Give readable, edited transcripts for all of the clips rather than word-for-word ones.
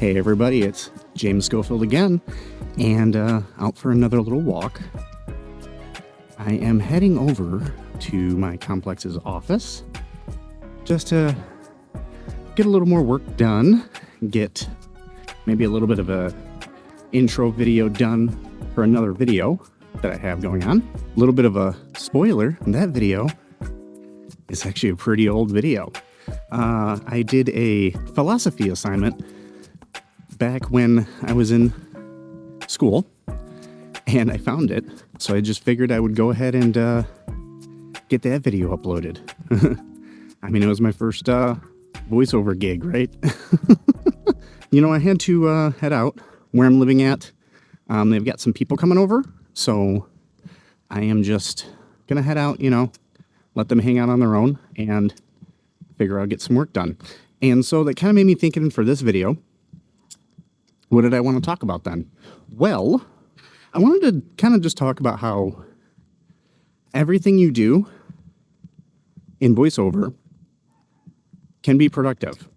Hey everybody, it's James Schofield again, and out for another little walk. I am heading over to my complex's office just to get a little more work done, get maybe a little bit of a intro video done for another video that I have going on. A little bit of a spoiler, that video is actually a pretty old video. I did a philosophy assignment back when I was in school, and I found it, so I just figured I would go ahead and get that video uploaded. I mean, it was my first voiceover gig, right? You know, I had to head out where I'm living at. They've got some people coming over, so I am just gonna head out, let them hang out on their own and figure out, get some work done. And so that kind of made me thinking for this video, what did I want to talk about then? Well, I wanted to kind of just talk about how everything you do in voiceover can be productive.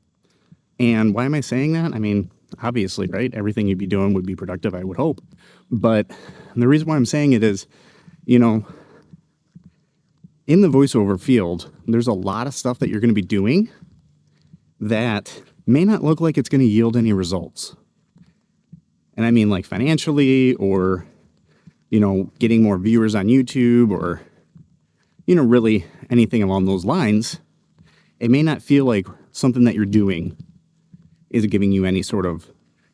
And why am I saying that? I mean, obviously, right? Everything you'd be doing would be productive, I would hope. But the reason why I'm saying it is, in the voiceover field, there's a lot of stuff that you're going to be doing that may not look like it's going to yield any results. And I mean like financially or, getting more viewers on YouTube or, really anything along those lines. It may not feel like something that you're doing is giving you any sort of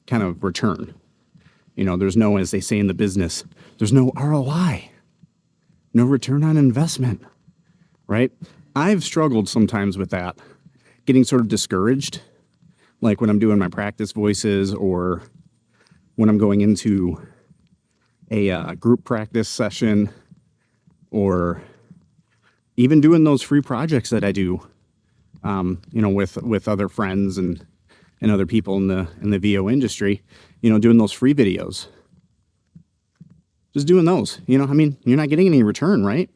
kind of return. There's no, as they say in the business, there's no ROI, no return on investment, right? I've struggled sometimes with that, getting sort of discouraged, like when I'm doing my practice voices or when I'm going into a group practice session, or even doing those free projects that I do, with other friends and other people in the VO industry, doing those free videos, just doing those. You're not getting any return, right?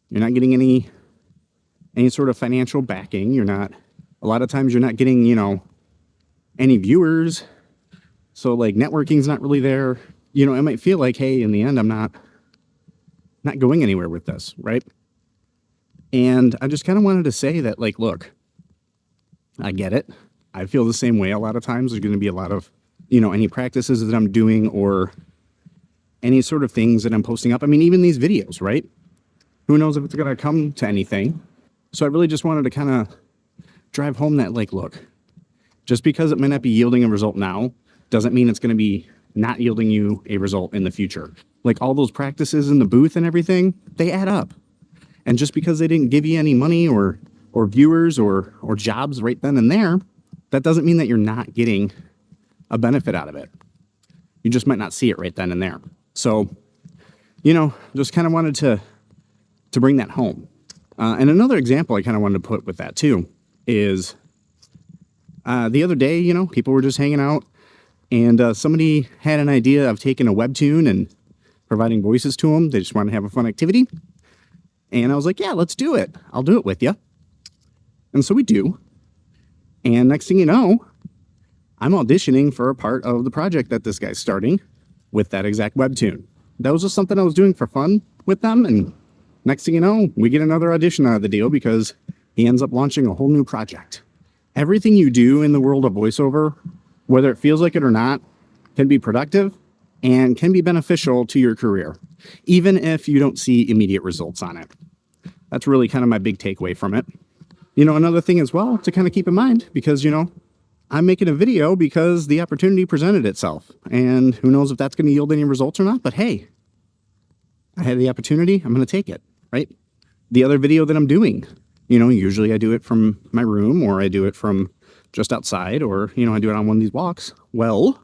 You're not getting any sort of financial backing. A lot of times you're not getting, any viewers. So like networking's not really there. It might feel like, hey, in the end, I'm not going anywhere with this, right? And I just kind of wanted to say that, like, look, I get it. I feel the same way a lot of times. There's going to be a lot of, any practices that I'm doing or any sort of things that I'm posting up. I mean, even these videos, right? Who knows if it's going to come to anything. So I really just wanted to kind of drive home that, like, look, just because it might not be yielding a result now doesn't mean it's going to be not yielding you a result in the future. Like all those practices in the booth and everything, they add up. And just because they didn't give you any money or viewers or jobs right then and there, that doesn't mean that you're not getting a benefit out of it. You just might not see it right then and there. So, just kind of wanted to bring that home. And another example I kind of wanted to put with that too is the other day, people were just hanging out and somebody had an idea of taking a webtoon and providing voices to them. They just wanted to have a fun activity. And I was like, yeah, let's do it. I'll do it with you. And so we do. And next thing you know, I'm auditioning for a part of the project that this guy's starting with that exact webtoon. That was just something I was doing for fun with them. And next thing you know, we get another audition out of the deal because he ends up launching a whole new project. Everything you do in the world of voiceover, whether it feels like it or not, can be productive and can be beneficial to your career, even if you don't see immediate results on it. That's really kind of my big takeaway from it. Another thing as well to kind of keep in mind, because, I'm making a video because the opportunity presented itself. And who knows if that's going to yield any results or not, but hey, I had the opportunity, I'm going to take it, right? The other video that I'm doing, usually I do it from my room or I do it from just outside or, I do it on one of these walks. Well,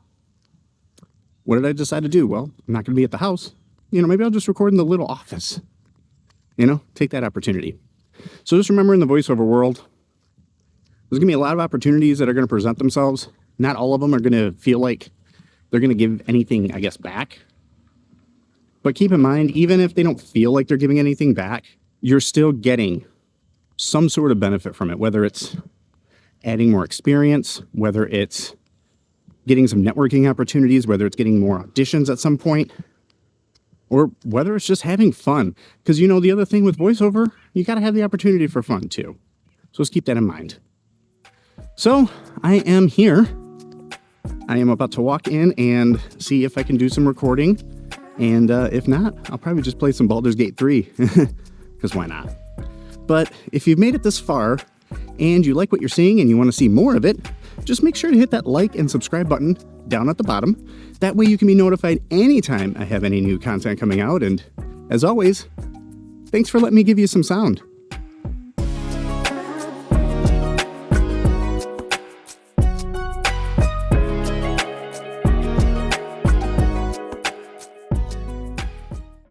what did I decide to do? Well, I'm not going to be at the house. Maybe I'll just record in the little office, take that opportunity. So just remember in the voiceover world, there's going to be a lot of opportunities that are going to present themselves. Not all of them are going to feel like they're going to give anything, I guess, back. But keep in mind, even if they don't feel like they're giving anything back, you're still getting some sort of benefit from it, whether it's adding more experience, whether it's getting some networking opportunities, whether it's getting more auditions at some point, or whether it's just having fun. Because, you know, the other thing with voiceover, you got to have the opportunity for fun too. So let's keep that in mind. So I am here. I am about to walk in and see if I can do some recording. And if not, I'll probably just play some Baldur's Gate 3, because why not? But if you've made it this far and you like what you're seeing and you want to see more of it, just make sure to hit that like and subscribe button down at the bottom. That way you can be notified anytime I have any new content coming out. And as always, thanks for letting me give you some sound.